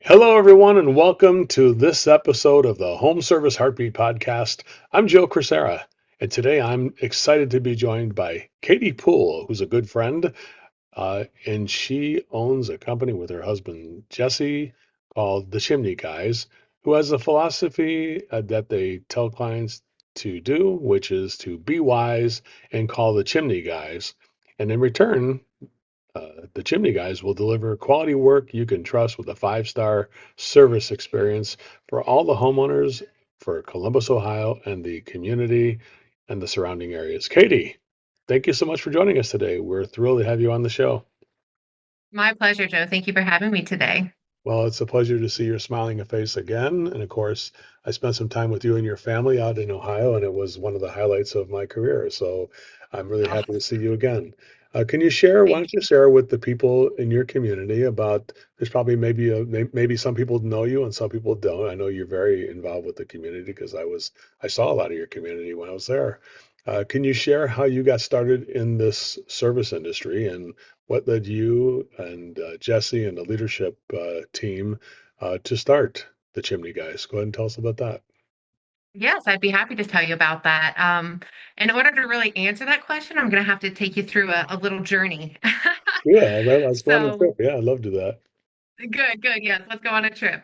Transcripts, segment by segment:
Hello, everyone, and welcome to this episode of the Home Service Heartbeat Podcast. I'm Joe Crisera, and today I'm excited to be joined by Katie Poole, who's a good friend, and she owns a company with her husband Jesse called the Chimney Guys, who has a philosophy that they tell clients to do, which is to be wise and call the Chimney Guys. And in return, the Chimney Guys will deliver quality work you can trust with a five-star service experience for all the homeowners for Columbus, Ohio, and the community and the surrounding areas. Katie, thank you so much for joining us today. We're thrilled to have you on the show. My pleasure, Joe. Thank you for having me today. Well, it's a pleasure to see your smiling face again. And of course, I spent some time with you and your family out in Ohio, and it was one of the highlights of my career. So I'm really Oh, happy to see you again. Can you share, why thank don't you. you share with the people in your community about, there's probably maybe some people know you and some people don't. I know you're very involved with the community because I saw a lot of your community when I was there. Can you share how you got started in this service industry and what led you and Jesse and the leadership team to start the Chimney Guys? Go ahead and tell us about that. Yes, I'd be happy to tell you about that. In order to really answer that question, I'm going to have to take you through a little journey. Yeah, let's go on a So, trip. Yeah, I'd love to do that. good, good. Yes, let's go on a trip.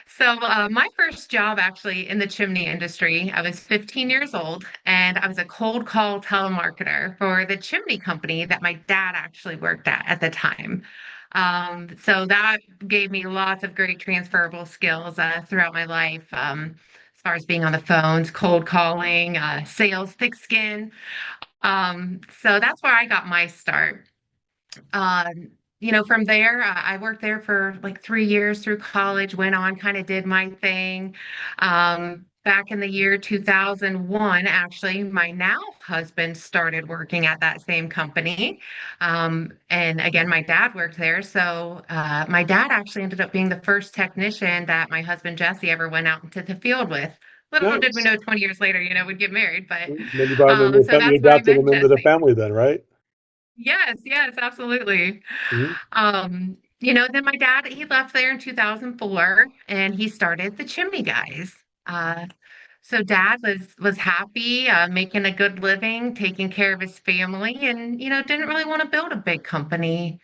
So, my first job actually in the chimney industry, I was 15 years old and I was a cold call telemarketer for the chimney company that my dad actually worked at the time. So that gave me lots of great transferable skills throughout my life, as far as being on the phones, cold calling, sales, thick skin. So that's where I got my start. From there, I worked there for like 3 years through college, went on, kind of did my thing. Back in the year 2001, actually, my now husband started working at that same company. And again, my dad worked there. So my dad actually ended up being the first technician that my husband Jesse ever went out into the field with. Little did we Nice. know 20 years later, we'd get married. But Then you brought them in, so you that's when I adopted met them into the Jesse. family then, right? Yes, yes, absolutely. Hmm. Then my dad, he left there in 2004 and he started the Chimney Guys. Uh, so dad was happy, making a good living, taking care of his family, and didn't really want to build a big company.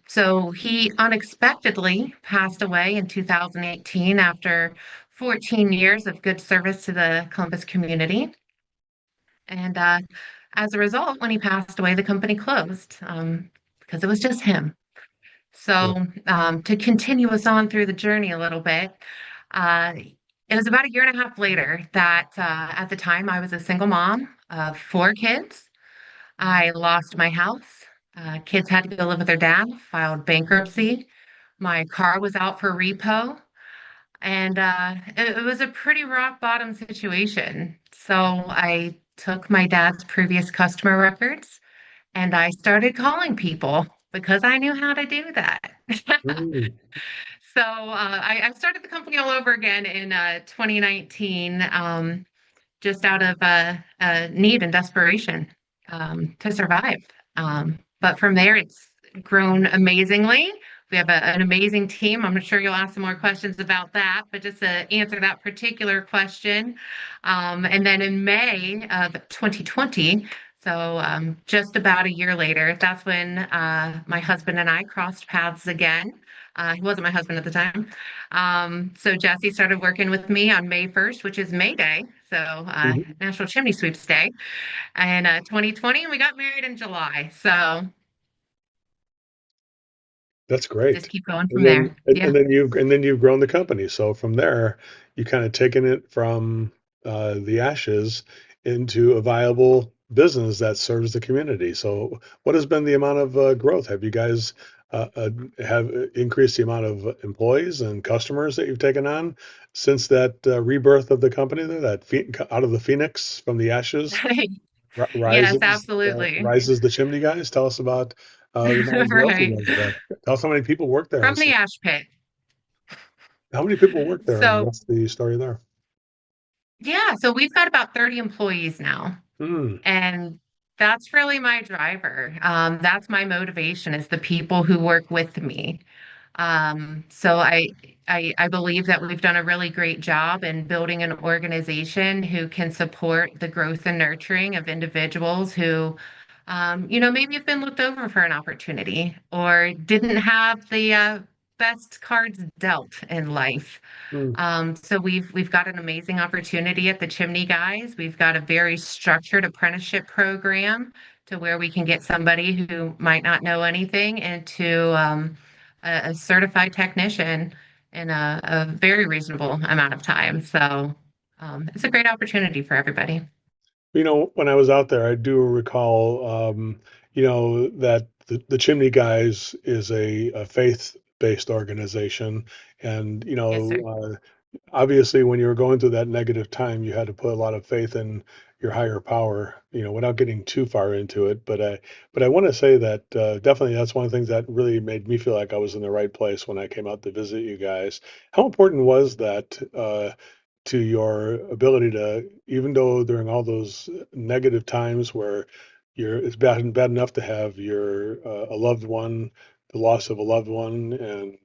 So he unexpectedly passed away in 2018 after 14 years of good service to the Columbus community. And as a result, when he passed away, the company closed because it was just him. Yeah. So, to continue us on through the journey a little bit, uh, it was about a year and a half later that at the time I was a single mom of four kids. I lost my house. Kids had to go live with their dad, filed bankruptcy. My car was out for repo. And it was a pretty rock bottom situation. So I took my dad's previous customer records and I started calling people because I knew how to do that. Mm. So I started the company all over again in 2019, just out of need and desperation to survive. But from there, it's grown amazingly. We have an amazing team. I'm sure you'll ask some more questions about that, but just to answer that particular question. And then in May of 2020, so just about a year later, that's when my husband and I crossed paths again. He wasn't my husband at the time. So Jesse started working with me on May 1st, which is May Day, so Mhm. National Chimney Sweeps Day, and 2020, and we got married in July. So That's just great. keep going from And then there. and, Yeah. and then you've grown the company. So from there, you kind of taken it from the ashes into a viable business that serves the community. So what has been the amount of growth? Have you guys have increased the amount of employees and customers that you've taken on since that rebirth of the company there, out of the phoenix from the ashes Yes, rises absolutely. rises the Chimney Guys? Tell us about the amount of growth you Right. guys have had. Tell us how many people work there From the ash pit. how many people work there and So, what's the story there? yeah, so we've got about 30 employees now. Hmm. And that's really my driver. That's my motivation is the people who work with me. So I believe that we've done a really great job in building an organization who can support the growth and nurturing of individuals who, maybe have been looked over for an opportunity or didn't have the best cards dealt in life. Mm. So we've got an amazing opportunity at the Chimney Guys. We've got a very structured apprenticeship program to where we can get somebody who might not know anything into a certified technician in a very reasonable amount of time. So it's a great opportunity for everybody. When I was out there, I do recall, that the Chimney Guys is a faith-based organization. And, Yes, sir. obviously, when you were going through that negative time, you had to put a lot of faith in your higher power, without getting too far into it. But I want to say that definitely that's one of the things that really made me feel like I was in the right place when I came out to visit you guys. How important was that to your ability to, even though during all those negative times where it's bad enough to have your a loved one, the loss of a loved one, and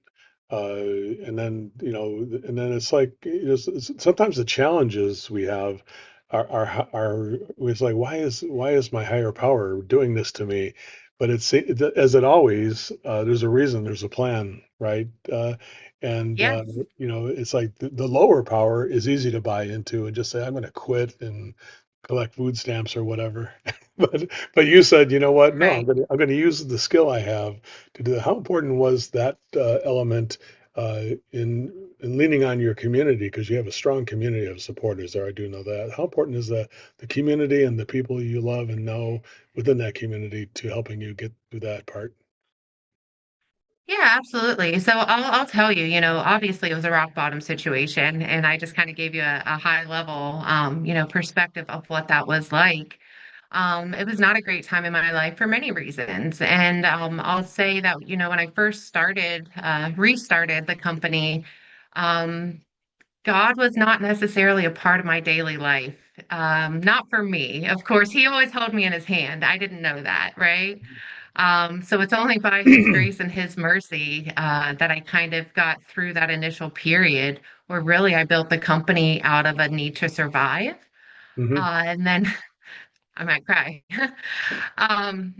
then it's like, sometimes the challenges we have are it's like, why is my higher power doing this to me? But as it always, there's a reason, there's a plan, right? And Yes, it's like the lower power is easy to buy into and just say, I'm going to quit and collect food stamps or whatever. But you said, you know what? No, I'm right. going to I'm going to use the skill I have to do that. How important was that element in leaning on your community, because you have a strong community of supporters there? I do know that. How important is the community and the people you love and know within that community to helping you get through that part? Yeah, absolutely. So I'll tell you, obviously it was a rock bottom situation, and I just kind of gave you a high level, perspective of what that was like. It was not a great time in my life for many reasons, and I'll say that, when I first restarted the company, um, God was not necessarily a part of my daily life. Not for me. Of course, He always held me in His hand. I didn't know that, right? So it's only by His grace and His mercy that I kind of got through that initial period where really I built the company out of a need to survive. Hmm. And then I might cry. um,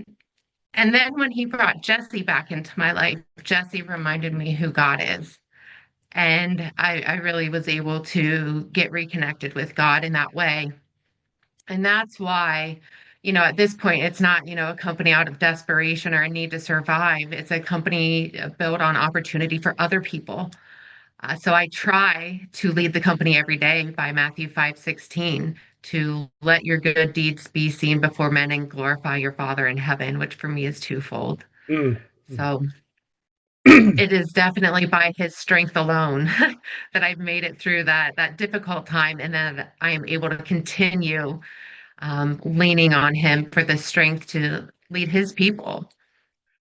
and then when He brought Jesse back into my life, Jesse reminded me who God is. And I really was able to get reconnected with God in that way. And that's why, at this point, it's not, a company out of desperation or a need to survive. It's a company built on opportunity for other people. So I try to lead the company every day by Matthew 5:16 to let your good deeds be seen before men and glorify your Father in heaven, which for me is twofold. Mm. So it is definitely by his strength alone that I've made it through that difficult time, and that I am able to continue leaning on him for the strength to lead his people.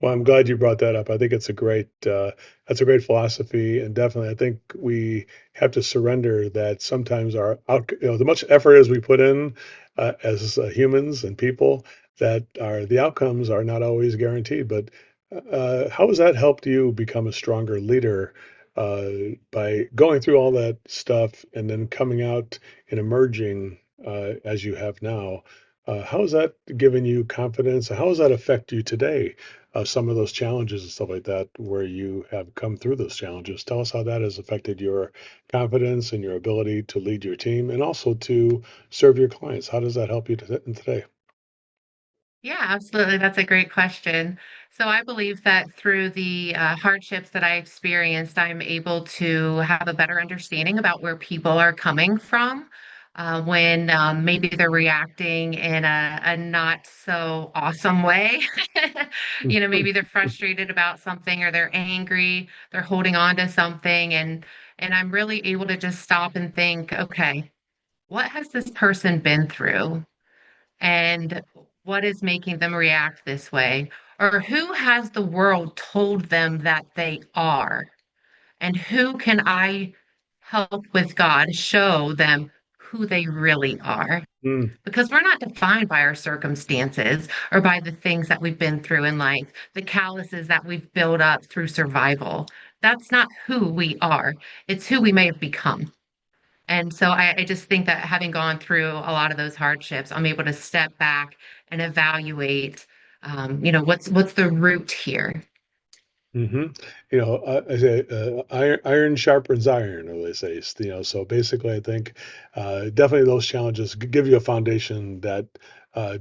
Well, I'm glad you brought that up. I think it's a great that's a great philosophy, and definitely I think we have to surrender that sometimes the much effort as we put in as humans and people, that the outcomes are not always guaranteed. But how has that helped you become a stronger leader uh, by going through all that stuff and then coming out and emerging as you have now? How has that given you confidence? How does that affect you today? Some of those challenges and stuff like that, where you have come through those challenges. Tell us how that has affected your confidence and your ability to lead your team and also to serve your clients. How does that help you today? Yeah, absolutely. That's a great question. So I believe that through the hardships that I experienced, I'm able to have a better understanding about where people are coming from when maybe they're reacting in a not so awesome way. Maybe they're frustrated about something or they're angry, they're holding on to something, and I'm really able to just stop and think, okay, what has this person been through? And what is making them react this way? Or who has the world told them that they are? And who can I help with God show them who they really are? Mm, Because we're not defined by our circumstances or by the things that we've been through in life, the calluses that we've built up through survival. that's not who we are. It's who we may have become. And so I just think that having gone through a lot of those hardships, I'm able to step back and evaluate, what's the root here. hmm I say iron sharpens iron, as they say. So basically, I think definitely those challenges give you a foundation that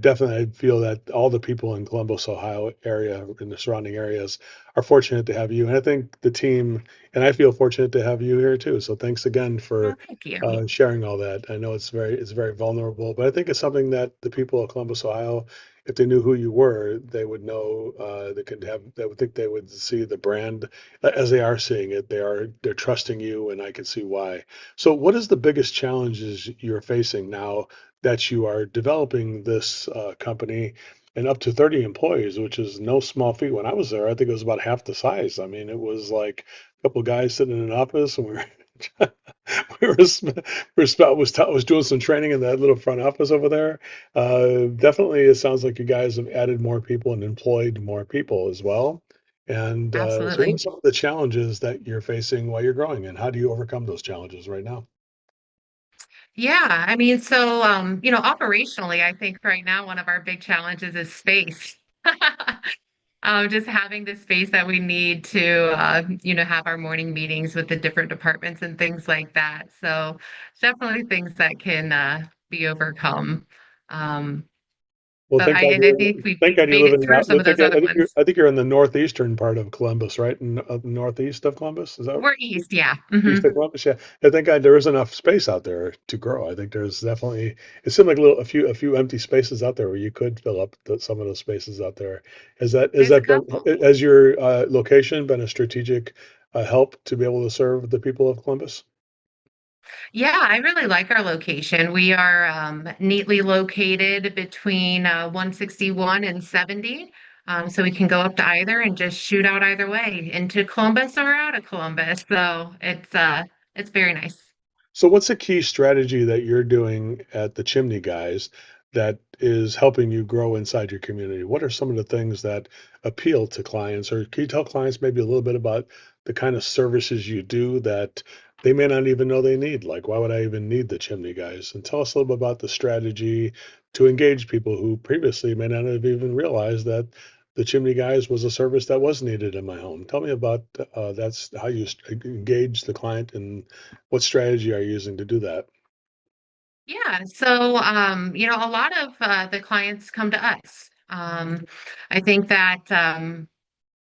definitely I feel that all the people in Columbus, Ohio area and the surrounding areas are fortunate to have you. And I think the team, and I feel fortunate to have you here too. So thanks again Well, for thank you. sharing all that. I know it's very vulnerable, but I think it's something that the people of Columbus, Ohio, if they knew who you were, they would know they would think they would see the brand as they are seeing it. They're trusting you, and I can see why. So, what is the biggest challenges you're facing now that you are developing this company and up to 30 employees, which is no small feat. When I was there, I think it was about half the size. I mean, it was like a couple of guys sitting in an office, and we were we were, was doing some training in that little front office over there. Definitely, it sounds like you guys have added more people and employed more people as well. And so, what are Absolutely. some of the challenges that you're facing while you're growing, and how do you overcome those challenges right now? Yeah, I mean, so operationally, I think right now one of our big challenges is space. Just having the space that we need to, have our morning meetings with the different departments and things like that. So definitely things that can be overcome. Um, Well, but I think we've thank God you made live it in through some of those other ones. I think you're in the northeastern part of Columbus, right? In northeast of Columbus, is that We're east, yeah. east of Columbus? Yeah. I thank God there is enough space out there to grow. I think there's definitely it seemed like a few empty spaces out there where you could fill up some of those spaces out there. Has There's a that been couple. has your location been a strategic help to be able to serve the people of Columbus? Yeah, I really like our location. We are neatly located between 161 and 70. So we can go up to either and just shoot out either way into Columbus or out of Columbus. So it's very nice. So what's a key strategy that you're doing at the Chimney Guys that is helping you grow inside your community? What are some of the things that appeal to clients, or can you tell clients maybe a little bit about the kind of services you do that they may not even know they need? Like, why would I even need the Chimney Guys? And tell us a little bit about the strategy to engage people who previously may not have even realized that the Chimney Guys was a service that was needed in my home. Tell me about that's how you engage the client and what strategy are you using to do that? Yeah, so a lot of the clients come to us. I think that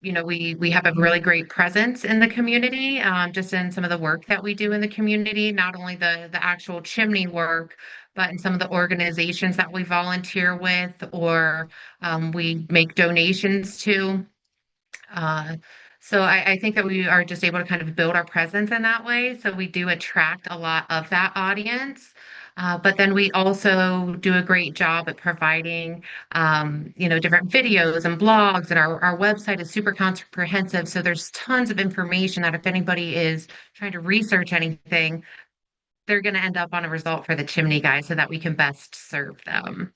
we have a really great presence in the community, just in some of the work that we do in the community, not only the actual chimney work, but in some of the organizations that we volunteer with or we make donations to. Uh, so I think that we are just able to kind of build our presence in that way. So we do attract a lot of that audience. But then we also do a great job at providing, different videos and blogs, and our website is super comprehensive. So there's tons of information that if anybody is trying to research anything, they're going to end up on a result for the chimney guy so that we can best serve them.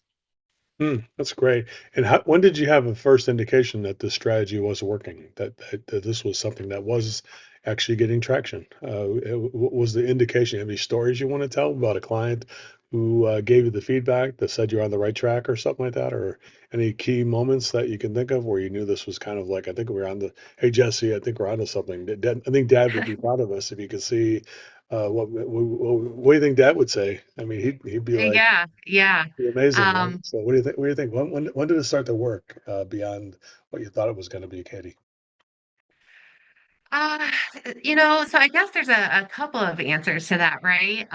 That's great. And when did you have a first indication that this strategy was working, that this was something that was actually getting traction? What was the indication? Any stories you want to tell about a client who gave you the feedback that said you're on the right track or something like that? Or any key moments that you can think of where you knew this was kind of like, I think we're on hey, Jesse, I think we're onto something. I think Dad would be proud of us if you could see what do you think Dad would say? I mean, he'd be like, Yeah, yeah. amazing, right? Um, So what do you think? What do you think? When did it start to work beyond what you thought it was going to be, Katie? Uh, so I guess there's a couple of answers to that, right?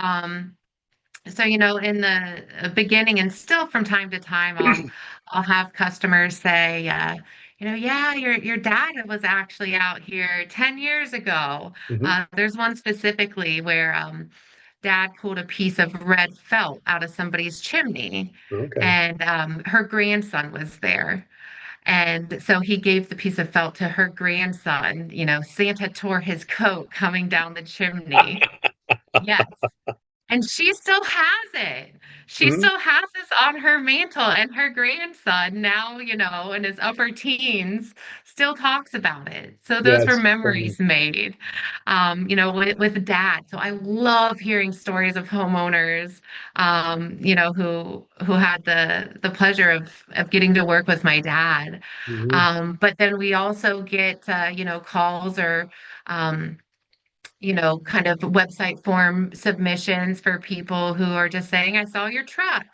So in the beginning and still from time to time, I'll have customers say, yeah, your dad was actually out here 10 years ago. hmm There's one specifically where dad pulled a piece of red felt out of somebody's chimney, Okay. and her grandson was there. And so he gave the piece of felt to her grandson. Santa tore his coat coming down the chimney. Yes. And she still has it. She Hmm. still has this on her mantle, and her grandson, now, in his upper teens, still talks about it. So Yeah, those were it's funny. memories made, with dad. So I love hearing stories of homeowners, who had the pleasure of getting to work with my dad. Hmm. But then we also get, calls or, um, kind of website form submissions for people who are just saying, I saw your truck,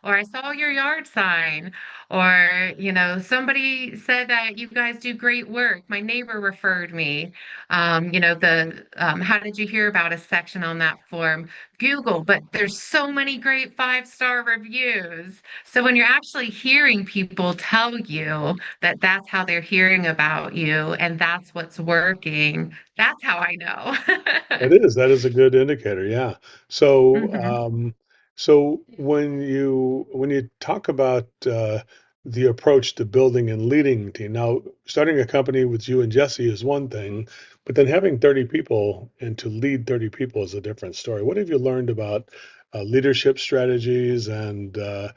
or I saw your yard sign, or, somebody said that you guys do great work. My neighbor referred me. How did you hear about us section on that form? Google, but there's so many great 5-star reviews. So when you're actually hearing people tell you that that's how they're hearing about you and that's what's working, that's how I know. That is a good indicator. Yeah. So, hmm so when you talk about the approach to building and leading a team, now starting a company with you and Jesse is one thing, but then having 30 people and to lead 30 people is a different story. What have you learned about leadership strategies and how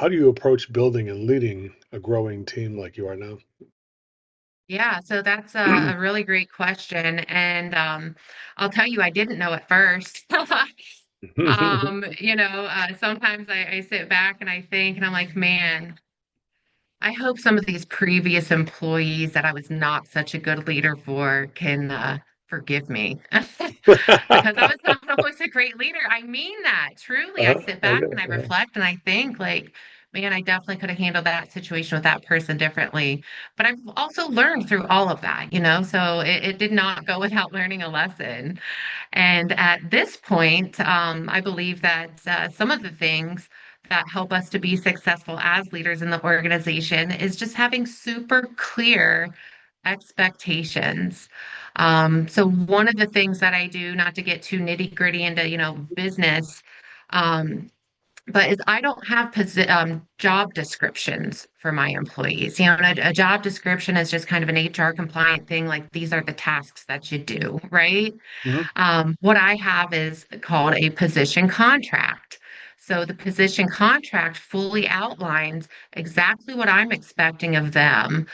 do you approach building and leading a growing team like you are now? Yeah, so that's a really great question. And I'll tell you, I didn't know at first. Sometimes I sit back and I think, and I'm like, man, I hope some of these previous employees that I was not such a good leader for can forgive me because I was not always a great leader. I mean that truly. I sit back Okay. and I Yeah. reflect and I think, like, man, I definitely could have handled that situation with that person differently. But I've also learned through all of that, so it did not go without learning a lesson. And at this point, I believe that some of the things that help us to be successful as leaders in the organization is just having super clear expectations. So one of the things that I do, not to get too nitty gritty into, business, um, but is I don't have job descriptions for my employees. A job description is just kind of an HR compliant thing, like these are the tasks that you do, right? Mhm. What I have is called a position contract. So the position contract fully outlines exactly what I'm expecting of them,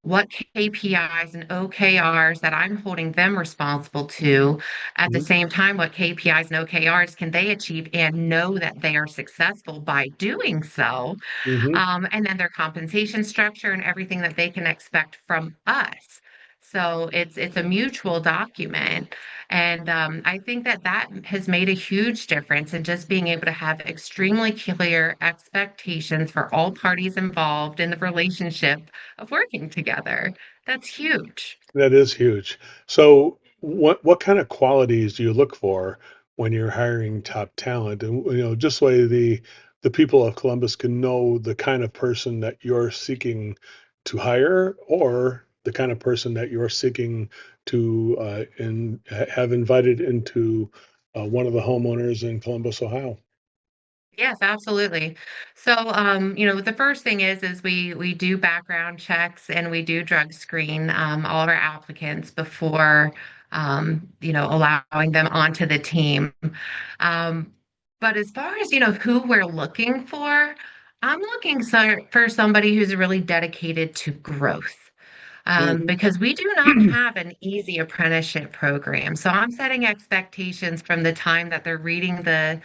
what KPIs and OKRs that I'm holding them responsible to. At the Mhm. same time, what KPIs and OKRs can they achieve and know that they are successful by doing so, Mhm. and then their compensation structure and everything that they can expect from us. So it's a mutual document, and I think that that has made a huge difference in just being able to have extremely clear expectations for all parties involved in the relationship of working together. That's huge. That is huge. So, what kind of qualities do you look for when you're hiring top talent? And just so the people of Columbus can know the kind of person that you're seeking to hire, or the kind of person that you're seeking to have invited into one of the homeowners in Columbus, Ohio. Yes, absolutely. So, the first thing is we do background checks and we do drug screen all of our applicants before allowing them onto the team. Um, but as far as who we're looking for, I'm looking for somebody who's really dedicated to growth, Hmm. because we do not have an easy apprenticeship program. So I'm setting expectations from the time that they're reading the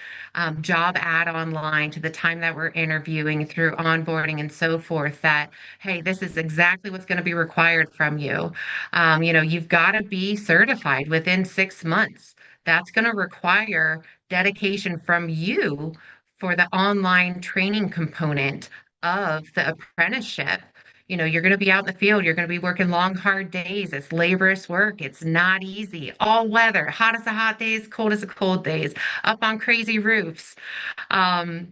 job ad online to the time that we're interviewing through onboarding and so forth that, hey, this is exactly what's going to be required from you. You've got to be certified within 6 months. That's going to require dedication from you for the online training component of the apprenticeship. You're going to be out in the field. You're going to be working long, hard days. It's laborious work. It's not easy. All weather, hot as the hot days, cold as the cold days, up on crazy roofs. Um,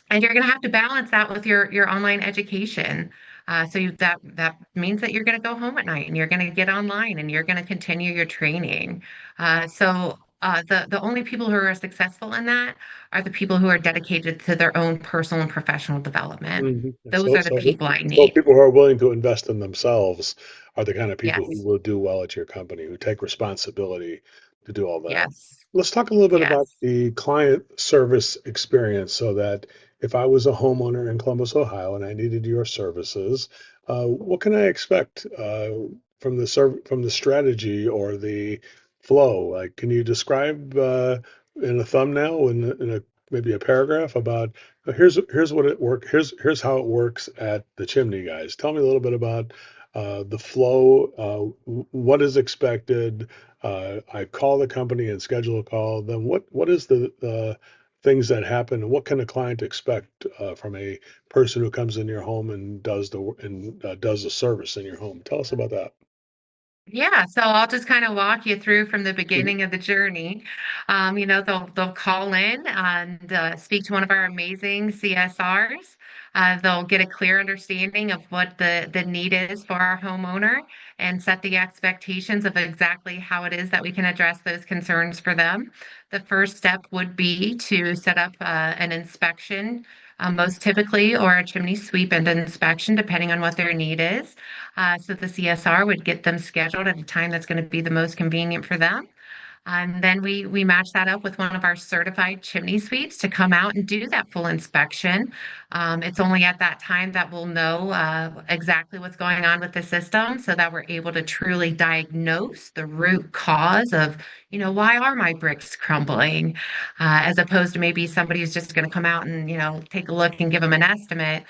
and you're going to have to balance that with your online education. That means that you're going to go home at night and you're going to get online and you're going to continue your training. The only people who are successful in that are the people who are dedicated to their own personal and professional development. Hmm. Those So, are the so, people I so need. people who are willing to invest in themselves are the kind of people who Yes. will do well at your company, who take responsibility to do all that. Yes. Let's talk a little bit about Yes. the client service experience so that if I was a homeowner in Columbus, Ohio, and I needed your services, what can I expect from the strategy or the flow? Like, can you describe in a thumbnail, in a maybe a paragraph about here's what it work here's how it works at the Chimney Guys. Tell me a little bit about the flow, what is expected. I call the company and schedule a call. Then what is the things that happen, and what can a client expect from a person who comes in your home and does the service in your home? Tell us about that. Yeah, so I'll just kind of walk you through from the Mhm. beginning of the journey. They'll call in and speak to one of our amazing CSRs. They'll get a clear understanding of what the need is for our homeowner and set the expectations of exactly how it is that we can address those concerns for them. The first step would be to set up an inspection, most typically, or a chimney sweep and inspection, depending on what their need is. So the CSR would get them scheduled at a time that's going to be the most convenient for them. And then we match that up with one of our certified chimney sweeps to come out and do that full inspection. It's only at that time that we'll know exactly what's going on with the system so that we're able to truly diagnose the root cause of, why are my bricks crumbling? As opposed to maybe somebody who's just going to come out and, take a look and give them an estimate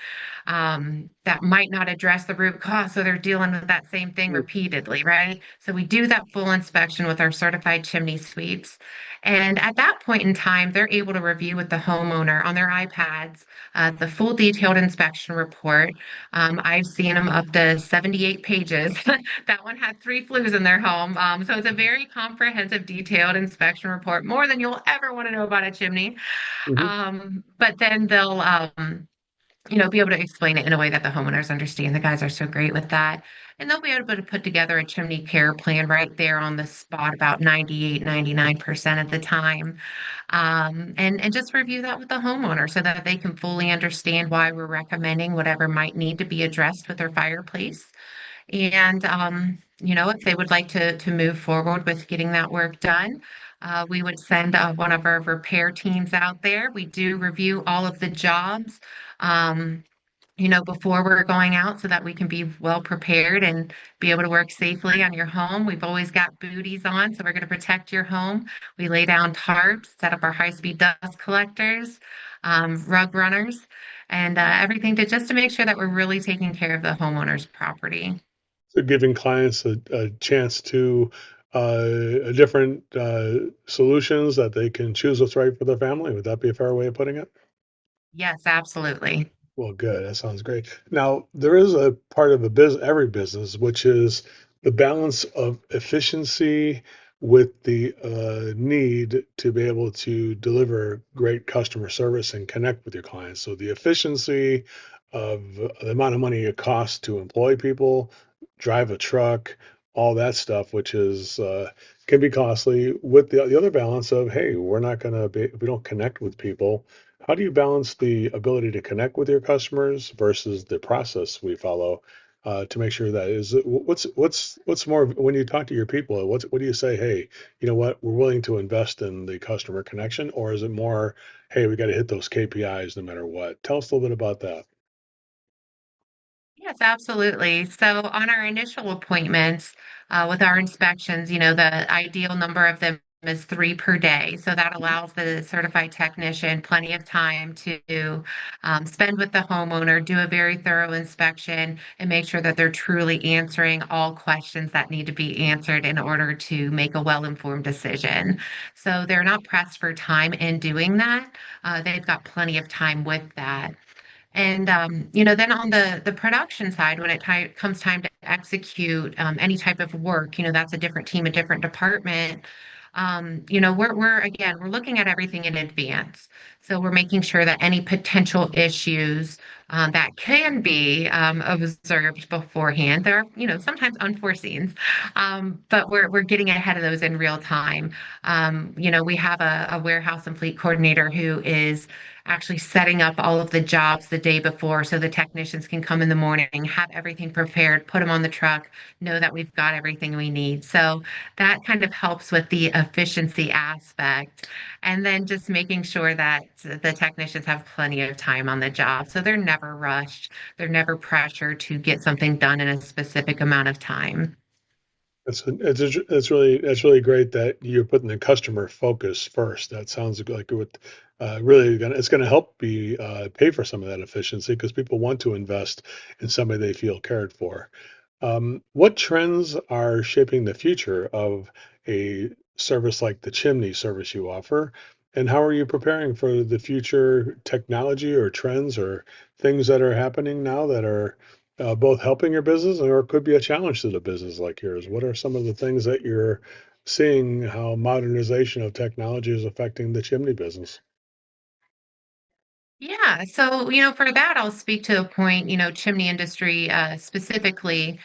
that might not address the root cause. So they're dealing with that same thing repeatedly, right? So we do that full inspection with our certified chimney sweeps. And at that point in time, they're able to review with the homeowner on their iPads the full detailed inspection report. I've seen them up to 78 pages. That one had three flues in their home. So it's a very comprehensive, detailed inspection report, more than you'll ever want to know about a chimney. Mhm. But then they'll be able to explain it in a way that the homeowners understand. The guys are so great with that. And they'll be able to put together a chimney care plan right there on the spot about 98, 99% of the time. And just review that with the homeowner so that they can fully understand why we're recommending whatever might need to be addressed with their fireplace. And if they would like to move forward with getting that work done, we would send one of our repair teams out there. We do review all of the jobs. Um, before we're going out so that we can be well prepared and be able to work safely on your home. We've always got booties on, so we're going to protect your home. We lay down tarps, set up our high-speed dust collectors, rug runners, and everything to make sure that we're really taking care of the homeowner's property. So giving clients a chance to different solutions that they can choose what's right for their family. Would that be a fair way of putting it? Yes, absolutely. Well, good. That sounds great. Now, there is a part of every business, which is the balance of efficiency with the need to be able to deliver great customer service and connect with your clients. So the efficiency of the amount of money it costs to employ people, drive a truck, all that stuff, which is can be costly, with the other balance of, hey, we're not going to be, if we don't connect with people, how do you balance the ability to connect with your customers versus the process we follow to make sure that is what's more when you talk to your people? What do you say? Hey, you know what? We're willing to invest in the customer connection, or is it more, hey, we got to hit those KPIs no matter what? Tell us a little bit about that. Yes, absolutely. So on our initial appointments with our inspections, the ideal number of them is three per day. So that allows the certified technician plenty of time to spend with the homeowner, do a very thorough inspection, and make sure that they're truly answering all questions that need to be answered in order to make a well-informed decision. So they're not pressed for time in doing that. They've got plenty of time with that. And then on the production side, when it comes time to execute any type of work, that's a different team, a different department. We're looking at everything in advance. So we're making sure that any potential issues that can be observed beforehand, they're, sometimes unforeseen, but we're getting ahead of those in real time. We have a warehouse and fleet coordinator who is actually setting up all of the jobs the day before so the technicians can come in the morning, have everything prepared, put them on the truck, know that we've got everything we need. So that kind of helps with the efficiency aspect. And then just making sure that the technicians have plenty of time on the job. So they're never rushed, they're never pressured to get something done in a specific amount of time. It's really great that you're putting the customer focus first. That sounds like what really it's going to help be pay for some of that efficiency because people want to invest in somebody they feel cared for. What trends are shaping the future of a service like the Chimney service you offer? And how are you preparing for the future technology or trends or things that are happening now that are both helping your business or could be a challenge to the business like yours? What are some of the things that you're seeing how modernization of technology is affecting the chimney business? Yeah, so for that, I'll speak to a point, chimney industry specifically.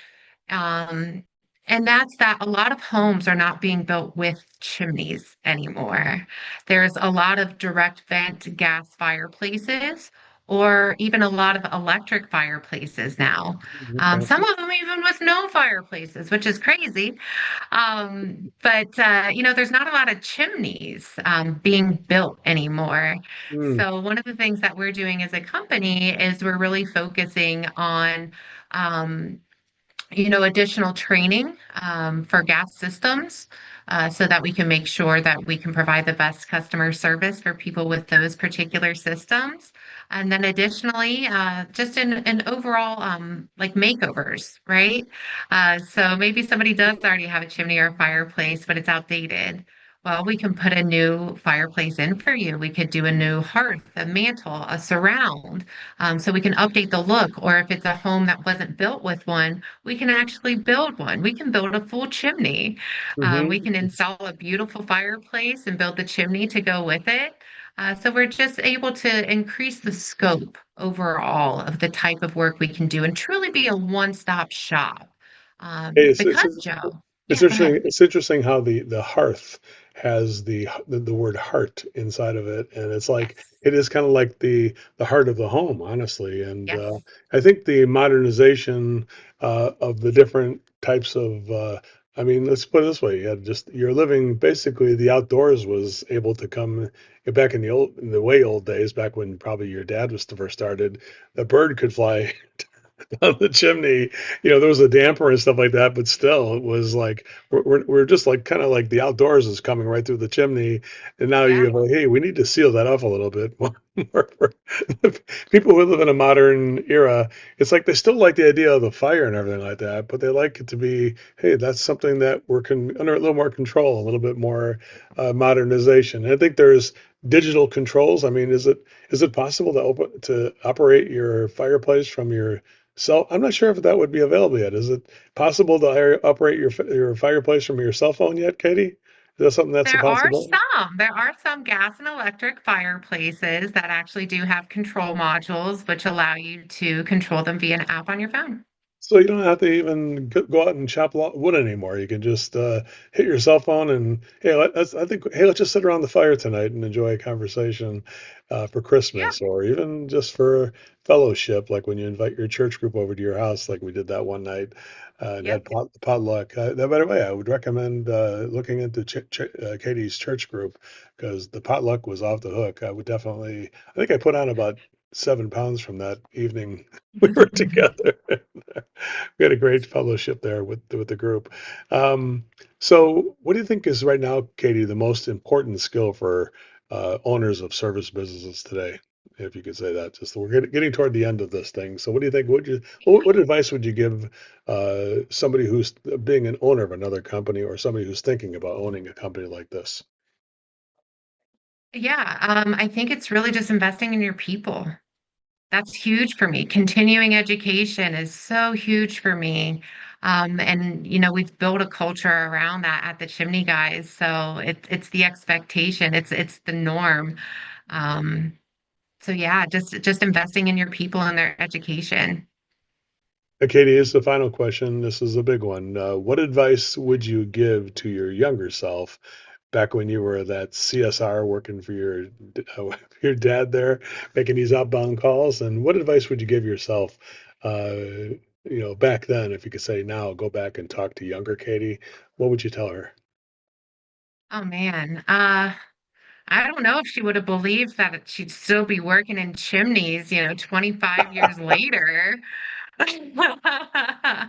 Um, and that's that a lot of homes are not being built with chimneys anymore. There's a lot of direct vent gas fireplaces, or even a lot of electric fireplaces now. Okay. Some of them even with no fireplaces, which is crazy. But there's not a lot of chimneys being built anymore. Mm, So one of the things that we're doing as a company is we're really focusing on um, additional training for gas systems so that we can make sure that we can provide the best customer service for people with those particular systems. And then additionally, just in overall like makeovers, right? So maybe somebody does already have a chimney or a fireplace, but it's outdated. Well, we can put a new fireplace in for you. We could do a new hearth, a mantle, a surround, so we can update the look. Or if it's a home that wasn't built with one, we can actually build one. We can build a full chimney. We hmm can install a beautiful fireplace and build the chimney to go with it. So we're just able to increase the scope overall of the type of work we can do and truly be a one-stop shop. Hey, Because Joe, it's yeah, go ahead. interesting. It's interesting how the hearth has the word heart inside of it, and it's like Yes, it is kind of like the heart of the home, honestly. And yes, I think the modernization of the different types of I mean, let's put it this way: you had just you're living basically the outdoors was able to come back in the way old days, back when probably your dad was first started. The bird could fly on the chimney. There was a damper and stuff like that, but still, it was like we're just like kind of like the outdoors is coming right through the chimney, and now yeah. you're like, hey, we need to seal that off a little bit. For people who live in a modern era, it's like they still like the idea of the fire and everything like that, but they like it to be, hey, that's something that we're under a little more control, a little bit more modernization. And I think there's digital controls. I mean, is it possible to operate your fireplace from your so I'm not sure if that would be available yet. Is it possible to operate your fireplace from your cell phone yet, Katie? Is that something that's a There are possibility? some. There are some gas and electric fireplaces that actually do have control modules, which allow you to control them via an app on your phone. So you don't have to even go out and chop wood anymore. You can just hit your cell phone and hey, let's just sit around the fire tonight and enjoy a conversation for Yeah, Christmas or even just for fellowship, like when you invite your church group over to your house, like we did that one night and yep, had potluck. By the way, I would recommend looking into Katie's church group because the potluck was off the hook. I would definitely. I think I put on about 7 pounds from that evening we were together. We had a great fellowship there with the group. Um, so, what do you think is right now, Katie, the most important skill for owners of service businesses today? If you could say that, just we're getting toward the end of this thing. So, what do you think? What advice would you give somebody who's being an owner of another company or somebody who's thinking about owning a company like this? yeah. I think it's really just investing in your people. That's huge for me. Continuing education is so huge for me. And we've built a culture around that at the Chimney Guys. So it's the expectation. It's the norm. Um, so yeah, just investing in your people and their education. Katie, is the final question. This is a big one. What advice would you give to your younger self back when you were that CSR working for your dad there, making these outbound calls? And what advice would you give yourself, back then, if you could say now, go back and talk to younger Katie, what would you tell her? Oh man. I don't know if she would have believed that she'd still be working in chimneys, 25 years later. I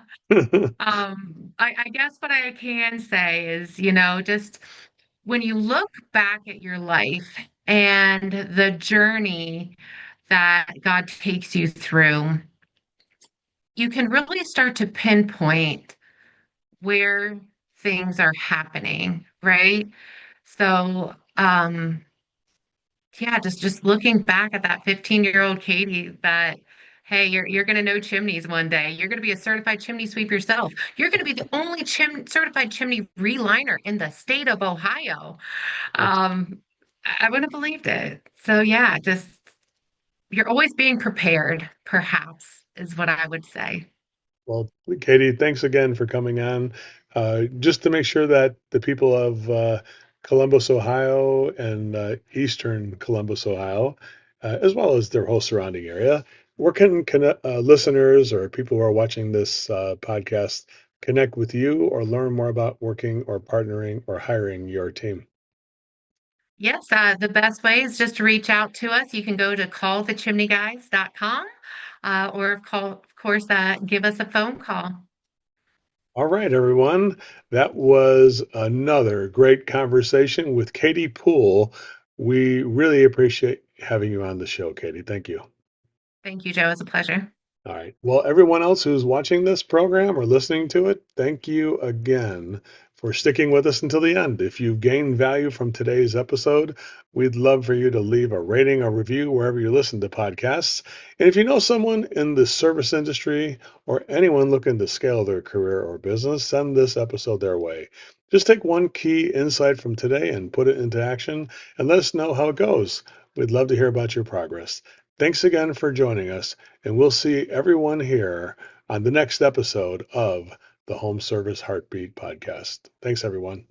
guess what I can say is, just when you look back at your life and the journey that God takes you through, you can really start to pinpoint where things are happening, right? So, yeah, just looking back at that 15-year-old Katie that, hey, you're gonna know chimneys one day. You're gonna be a certified chimney sweep yourself. You're gonna be the only certified chimney reliner in the state of Ohio. Um, I wouldn't have believed it. So yeah, just you're always being prepared, perhaps, is what I would say. Well, Katie, thanks again for coming on. Just to make sure that the people of Columbus, Ohio, and eastern Columbus, Ohio, as well as their whole surrounding area, where can listeners or people who are watching this podcast connect with you or learn more about working or partnering or hiring your team? Yes, the best way is just to reach out to us. You can go to callthechimneyguys.com or of course, give us a phone call. All right, everyone. That was another great conversation with Katie Poole. We really appreciate having you on the show, Katie. Thank you. Thank you, Joe. It's a pleasure. All right. Well, everyone else who's watching this program or listening to it, thank you again for sticking with us until the end. If you've gained value from today's episode, we'd love for you to leave a rating or review wherever you listen to podcasts. And if you know someone in the service industry or anyone looking to scale their career or business, send this episode their way. Just take one key insight from today and put it into action and let us know how it goes. We'd love to hear about your progress. Thanks again for joining us, and we'll see everyone here on the next episode of the Home Service Heartbeat podcast. Thanks, everyone.